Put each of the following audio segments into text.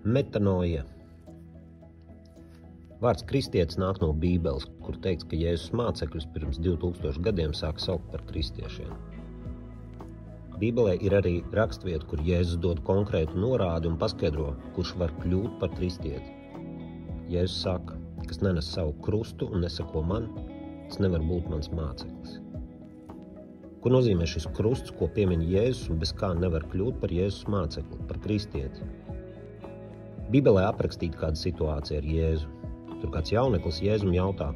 Metanoja. Vārds kristietis nāk no Bībeles, kur teikts, ka Jēzus mācekļus pirms 2000 gadiem sāk saukt par kristiešiem. Bībelē ir arī rakstvieta, kur Jēzus dod konkrētu norādi un paskaidro, kurš var kļūt par kristieti. Jēzus saka, kas nenes savu krustu un nesako man, tas nevar būt mans māceklis. Ko nozīmē šis krusts, ko piemin Jēzus un bez kā nevar kļūt par Jēzus mācekli, par kristieti? Bībelē aprakstīta kāda situācija ar Jēzu. Tur kāds jauneklis Jēzum jautā,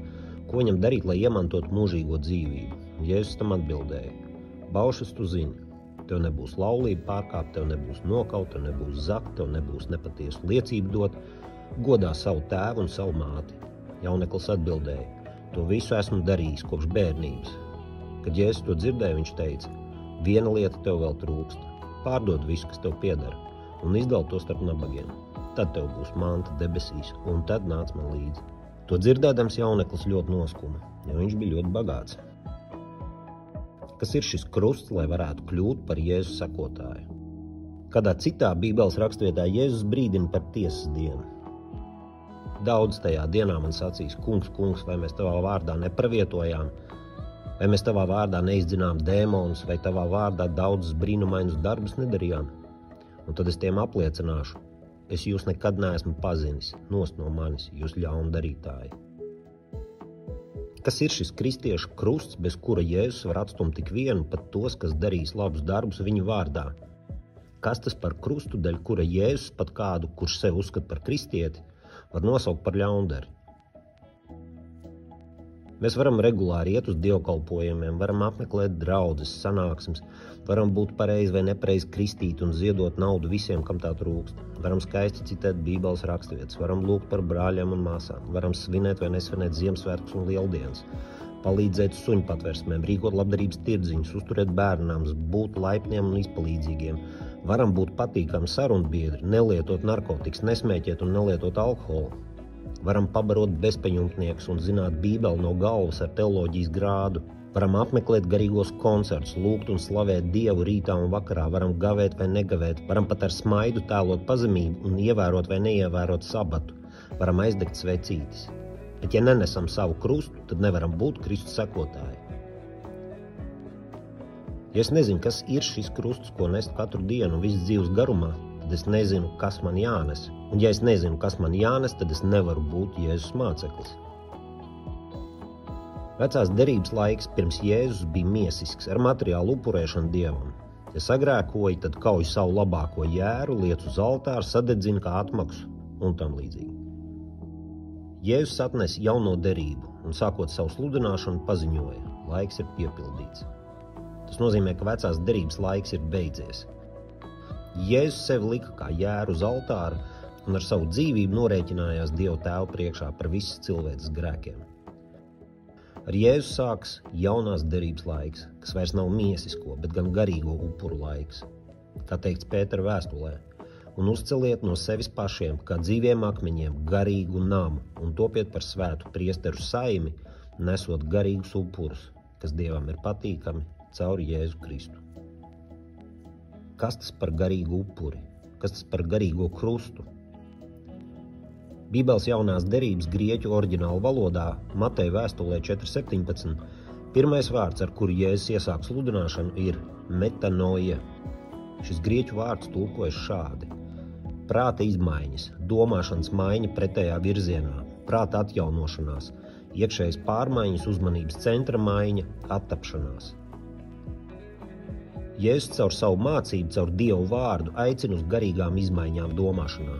ko viņam darīt, lai iemantotu mūžīgo dzīvību. Jēzus tam atbildēja, baušas tu zini, tev nebūs laulība pārkāpt, tev nebūs nokaut, tev nebūs zakt, tev nebūs nepatiesu liecību dot, godā savu tēvu un savu māti. Jauneklis atbildēja, to visu esmu darījis kopš bērnības. Kad Jēzus to dzirdēja, viņš teica, viena lieta tev vēl trūkst, pārdod visu, kas tev pieder, un izdal to starp nabagiem. Tad tev būs manta debesīs, un tad nāc man līdzi. To dzirdēdams jauneklis ļoti noskuma, jo viņš bija ļoti bagāts. Kas ir šis krusts, lai varētu kļūt par Jēzus sekotāju? Kādā citā Bībeles rakstvietā Jēzus brīdina par tiesas dienu. Daudz tajā dienā man sacīs, kungs, vai mēs tavā vārdā nepravietojām, vai mēs tavā vārdā neizdzinām dēmonus, vai tavā vārdā daudzus brīnumainus darbus nedarījām? Un tad es tiem apliecināšu, es jūs nekad neesmu pazinis, nost no manis, jūs ļaundarītāji. Kas ir šis kristiešu krusts, bez kura Jēzus var atstumt tik vienu, pat tos, kas darīs labus darbus viņu vārdā? Kas tas par krustu, dēļ kura Jēzus pat kādu, kurš sevi uzskata par kristieti, var nosaukt par ļaundari? Mēs varam regulāri iet uz dievkalpojumiem, varam apmeklēt draudzes, sanāksmes, varam būt pareizi vai nepareizi kristīti un ziedot naudu visiem, kam tā trūkst. Varam skaisti citēt Bībeles rakstvietas, varam lūgt par brāļiem un māsām, varam svinēt vai nesvinēt Ziemassvētkus un Lieldienas, palīdzēt suņu patversmēm, rīkot labdarības tirdziņus, uzturēt bērnams, būt laipniem un izpalīdzīgiem. Varam būt patīkami sarunbiedri, nelietot narkotikas, nesmēķēt un nelietot alkoholu. Varam pabarot bezpajumtniekus un zināt Bībeli no galvas ar teoloģijas grādu. Varam apmeklēt garīgos koncertus, lūgt un slavēt Dievu rītā un vakarā, varam gavēt vai negavēt, varam pat ar smaidu tēlot pazemību un ievērot vai neievērot sabatu, varam aizdegt svecītes. Bet ja nenesam savu krustu, tad nevaram būt Kristus sekotāji. Ja es nezinu, kas ir šis krusts, ko nest katru dienu visu dzīves garumā, tad es nezinu, kas man jānes. Un ja es nezinu, kas man jānes, tad es nevaru būt Jēzus māceklis. Vecās derības laiks pirms Jēzus bija miesisks, ar materiālu upurēšanu Dievam. Ja sagrēkoji, tad kauj savu labāko jēru, liec uz altāru, sadedzina kā atmaksu un tam līdzīgi. Jēzus atnes jauno derību un sākot savu sludināšanu paziņoja, laiks ir piepildīts. Tas nozīmē, ka vecās derības laiks ir beidzies. Jēzus sevi lika kā jēru uz altāra un ar savu dzīvību norēķinājās Dieva Tēva priekšā par visas cilvēces grēkiem. Ar Jēzu sāks jaunās derības laiks, kas vairs nav miesisko, bet gan garīgo upuru laiks. Kā teikts Pētera vēstulē, un uzceliet no sevis pašiem, kā dzīviem akmeņiem, garīgu namu un topiet par svētu priesteru saimi, nesot garīgus upurus, kas Dievam ir patīkami caur Jēzu Kristu. Kas tas par garīgu upuri? Kas tas par garīgo krustu? Bībeles jaunās derības grieķu oriģinālu valodā Mateja vēstulē 4.17. Pirmais vārds, ar kuru Jēzus iesāk sludināšanu, ir metanoja. Šis grieķu vārds tulkojas šādi. Prāta izmaiņas, domāšanas maiņa pretējā virzienā, prāta atjaunošanās, iekšējas pārmaiņas, uzmanības centra maiņa, attapšanās. Jēzus caur savu mācību, caur Dievu vārdu aicina uz garīgām izmaiņām domāšanā,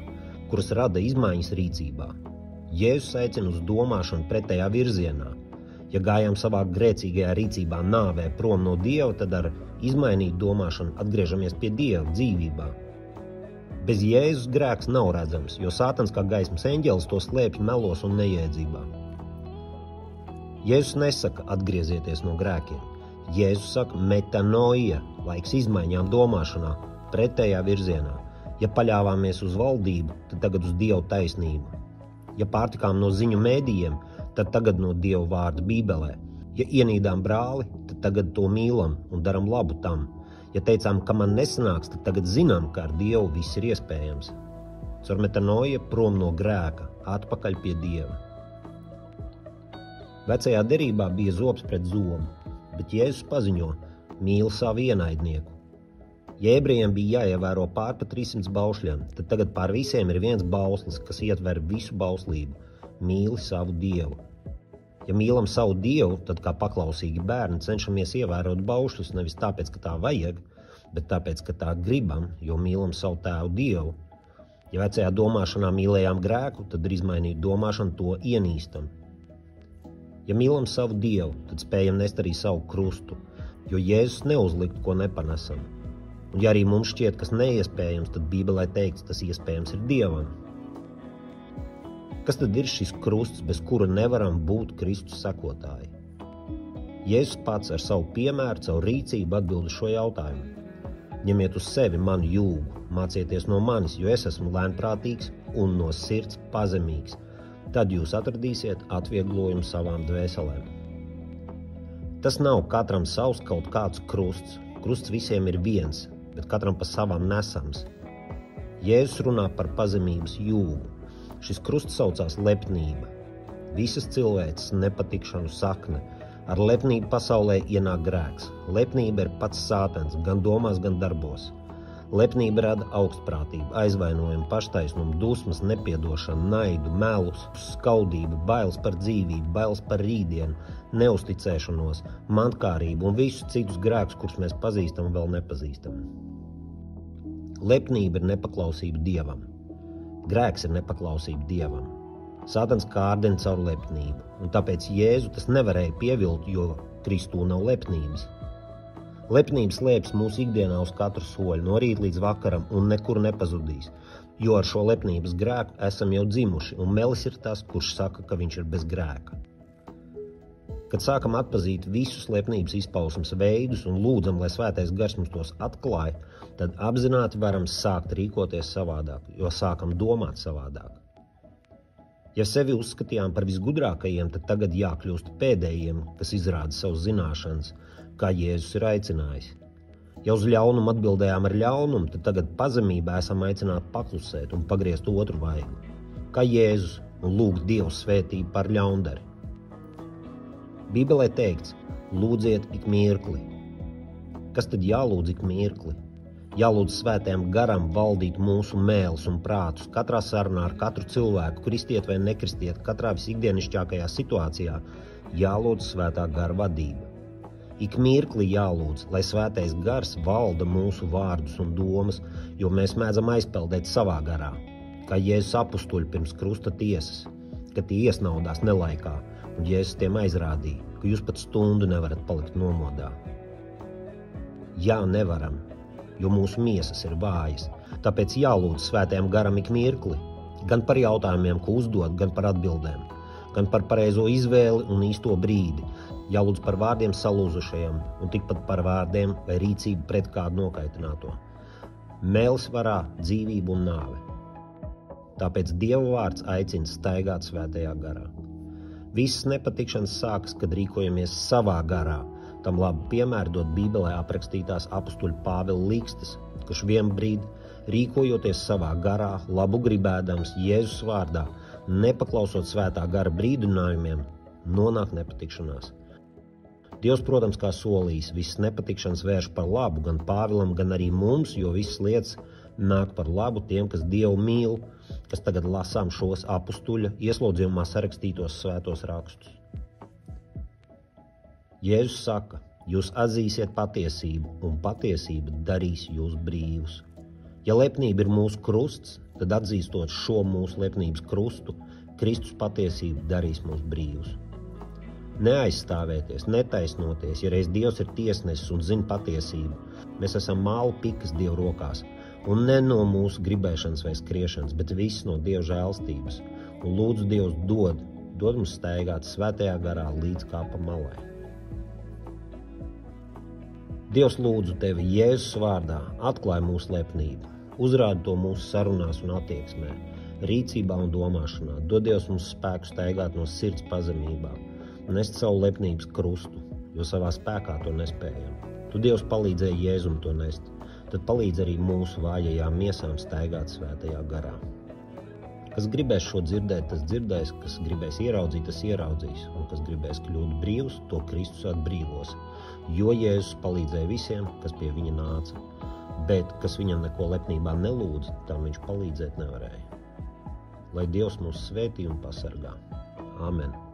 kuras rada izmaiņas rīcībā. Jēzus aicina uz domāšanu pretējā virzienā. Ja gājām savā grēcīgajā rīcībā nāvē prom no Dieva, tad ar izmainītu domāšanu atgriežamies pie Dieva dzīvībā. Bez Jēzus grēks nav redzams, jo Sātans kā gaismas eņģelis to slēpj melos un nejēdzībā. Jēzus nesaka atgriezieties no grēkiem. Jēzus saka metanoja, laiks izmaiņām domāšanā, pretējā virzienā. Ja paļāvāmies uz valdību, tad tagad uz Dievu taisnību. Ja pārtikām no ziņu mēdījiem, tad tagad no Dieva vārda Bībelē. Ja ienīdām brāli, tad tagad to mīlam un daram labu tam. Ja teicām, ka man nesanāks, tad tagad zinām, ka ar Dievu viss ir iespējams. caur metanoju prom no grēka, atpakaļ pie Dieva. Vecajā derībā bija zobs pret zobu, bet Jēzus paziņo: mīli savu ienaidnieku. Ja ebrejiem bija jāievēro pār pa 300 baušļiem, tad tagad pār visiem ir viens bauslis, kas ietver visu bauslību – mīli savu Dievu. Ja mīlam savu Dievu, tad kā paklausīgi bērni cenšamies ievērot baušļus nevis tāpēc, ka tā vajag, bet tāpēc, ka tā gribam, jo mīlam savu tēvu Dievu. Ja vecajā domāšanā mīlējām grēku, tad ar izmainītu domāšanu to ienīstam. Ja mīlam savu Dievu, tad spējam nest arī savu krustu, jo Jēzus neuzlikt, ko nepanesam. Un ja arī mums šķiet, kas neiespējams, tad Bībelē teikts, tas iespējams ir Dievam. Kas tad ir šis krusts, bez kura nevaram būt Kristus sekotāji? Jēzus pats ar savu piemēru, savu rīcību atbild uz šo jautājumu. Ņemiet uz sevi manu jūgu, mācieties no manis, jo es esmu lēnprātīgs un no sirds pazemīgs. Tad jūs atradīsiet atvieglojumu savām dvēselēm. Tas nav katram savs kaut kāds krusts. Krusts visiem ir viens, bet katram pa savām nesams. Jēzus runā par pazemības jūgu. Šis krusts saucās lepnība. Visas cilvēces nepatikšanu sakne. Ar lepnību pasaulē ienāk grēks. Lepnība ir pats sātans, gan domās, gan darbos. Lepnība rada augstprātību, aizvainojumu, paštaisnumu, dusmas, nepiedošanu, naidu, melus, skaudību, bailes par dzīvību, bailes par rītdienu, neusticēšanos, mantkārību un visus citus grēkus, kurus mēs pazīstam un vēl nepazīstam. Lepnība ir nepaklausība Dievam. Grēks ir nepaklausība Dievam. Sātans kārdina caur lepnību, un tāpēc Jēzu tas nevarēja pievilt, jo Kristū nav lepnības. Lepnība slēpjas mūsu ikdienā uz katru soļu, no rīta līdz vakaram, un nekur nepazudīs, jo ar šo lepnības grēku esam jau dzimuši, un melis ir tas, kurš saka, ka viņš ir bez grēka. Kad sākam atpazīt visus lepnības izpausmes veidus un lūdzam, lai svētais gars mums tos atklāja, tad apzināti varam sākt rīkoties savādāk, jo sākam domāt savādāk. Ja sevi uzskatījām par visgudrākajiem, tad tagad jākļūst pēdējiem, kas izrāda savas zināšanas, kā Jēzus ir aicinājis. Ja uz ļaunumu atbildējām ar ļaunumu, tad tagad pazemībā esam aicināti paklusēt un pagriezt otru vaigu, kā Jēzus, un lūgt Dievu svētību par ļaundari. Bībelē teikts: lūdziet ik mirkli. Kas tad jālūdz ik mirkli? Jālūdz svētajam garam valdīt mūsu mēlus un prātus katrā sarunā ar katru cilvēku, kristiet vai nekristiet, katrā visikdienišķākajā situācijā, jālūdz svētā gara vadība. Ik mirkli jālūdz, lai svētais gars valda mūsu vārdus un domas, jo mēs mēdzam aizpeldēt savā garā, kā Jēzus apustuļi pirms krusta tiesas, kad tie iesnaudās nelaikā, un Jēzus tiem aizrādīja, ka jūs pat stundu nevarat palikt nomodā. Jā, nevaram, jo mūsu miesas ir vājas, tāpēc jālūdz svētajam garam ik mirkli, gan par jautājumiem, ko uzdot, gan par atbildēm, gan par pareizo izvēli un īsto brīdi, jālūdz par vārdiem salūzušajiem un tikpat par vārdiem vai rīcību pret kādu nokaitināto. Mēlis varā dzīvību un nāve. Tāpēc Dieva vārds aicina staigāt svētajā garā. Visas nepatikšanas sākas, kad rīkojamies savā garā. Tam labu piemēru dod Bībelē aprakstītās apustuļa Pāvila līkstas, kurš vienu brīdi, rīkojoties savā garā, labu gribēdams Jēzus vārdā, nepaklausot svētā gara brīdinājumiem, nonāk nepatikšanās. Dievs, protams, kā solījis, visas nepatikšanas vērš par labu gan Pāvilam, gan arī mums, jo visas lietas nāk par labu tiem, kas Dievu mīl, kas tagad lasām šos apustuļa ieslodzījumā sarakstītos svētos rakstus. Jēzus saka: jūs atzīsiet patiesību, un patiesība darīs jūs brīvus. Ja lepnība ir mūsu krusts, tad atzīstot šo mūsu lepnības krustu, Kristus patiesība darīs mūs brīvus. Neaizstāvēties, netaisnoties, ja reiz Dievs ir tiesnesis un zina patiesību. Mēs esam mālu pikas Dieva rokās, un ne no mūsu gribēšanas vai skriešanas, bet viss no Dieva žēlstības. Un lūdzu Dievs dod mums staigāt svētajā garā līdz kāpa malai. Dievs, lūdzu tevi Jēzus vārdā, atklāj mūsu lepnību, uzrādi to mūsu sarunās un attieksmē, rīcībā un domāšanā. Dod Dievs mums spēku staigāt no sirds pazemībā, nest savu lepnības krustu, jo savā spēkā to nespējam. Tu, Dievs, palīdzēji Jēzum to nest, tad palīdz arī mūsu vājajām miesām staigāt svētajā garā. Kas gribēs šo dzirdēt, tas dzirdēs, kas gribēs ieraudzīt, tas ieraudzīs, un kas gribēs kļūt brīvs, to Kristus atbrīvos. Jo Jēzus palīdzēja visiem, kas pie viņa nāca, bet kas viņam neko lepnībā nelūdza, tam viņš palīdzēt nevarēja. Lai Dievs mūs svētī un pasargā. Āmen.